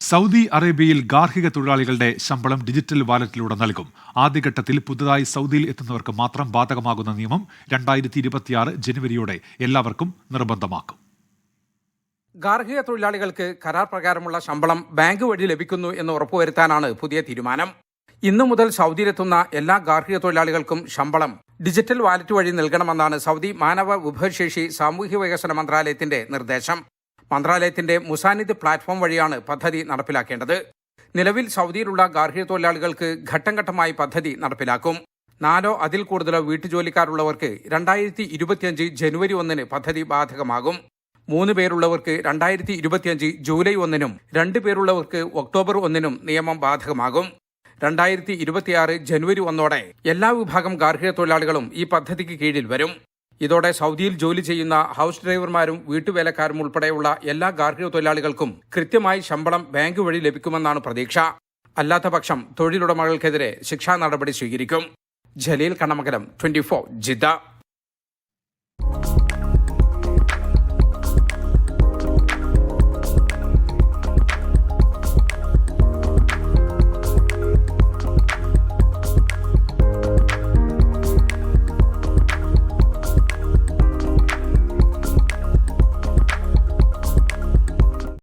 Saudi അറേബ്യയിൽ ഗാർഹിക തൊഴിലാളികളുടെ ശമ്പളം ഡിജിറ്റൽ വാലറ്റിലൂടെ നൽകും. ആദ്യഘട്ടത്തിൽ പുതുതായി സൗദിയിൽ എത്തുന്നവർക്ക് മാത്രം ബാധകമാകുന്ന നിയമം 2026 ജനുവരിയോടെ എല്ലാവർക്കും നിർബന്ധമാക്കും. ഗാർഹിക തൊഴിലാളികൾക്ക് കരാർ പ്രകാരമുള്ള ശമ്പളം ബാങ്ക് വഴി ലഭിക്കുന്നു എന്ന് ഉറപ്പുവരുത്താനാണ് പുതിയ തീരുമാനം. ഇന്നു മുതൽ സൗദിയിലെത്തുന്ന എല്ലാ ഗാർഹിക തൊഴിലാളികൾക്കും ശമ്പളം ഡിജിറ്റൽ വാലറ്റ് വഴി നൽകണമെന്നാണ് സൗദി മാനവ വിഭവശേഷി സാമൂഹ്യ വികസന മന്ത്രാലയത്തിന്റെ നിർദ്ദേശം. മന്ത്രാലയത്തിന്റെ മുസാനിദ് പ്ലാറ്റ്ഫോം വഴിയാണ് പദ്ധതി നടപ്പിലാക്കേണ്ടത്. നിലവിൽ സൗദിയിലുള്ള ഗാർഹിക തൊഴിലാളികൾക്ക് ഘട്ടം ഘട്ടമായി പദ്ധതി നടപ്പിലാക്കും. 4 അതിൽ കൂടുതലോ വീട്ടുജോലിക്കാരുള്ളവർക്ക് 2025 ജനുവരി 1 പദ്ധതി ബാധകമാകും. 3 പേരുള്ളവർക്ക് 2025 ജൂലൈ 1 2 പേരുള്ളവർക്ക് ഒക്ടോബർ 1 നിയമം ബാധകമാകും. 2026 ജനുവരി 1 എല്ലാ വിഭാഗം ഗാർഹിക തൊഴിലാളികളും ഈ പദ്ധതിക്ക് കീഴിൽ വരും. ഇതോടെ സൗദിയിൽ ജോലി ചെയ്യുന്ന ഹൌസ് ഡ്രൈവർമാരും വീട്ടുവേലക്കാരും ഉൾപ്പെടെയുള്ള എല്ലാ ഗാർഹിക തൊഴിലാളികൾക്കും കൃത്യമായി ശമ്പളം ബാങ്ക് വഴി ലഭിക്കുമെന്നാണ് പ്രതീക്ഷ. അല്ലാത്തപക്ഷം തൊഴിലുടമകൾക്കെതിരെ ശിക്ഷാ നടപടി സ്വീകരിക്കും. ജലീൽ കണ്ണമംഗലം, 24 ജിദ്ദ.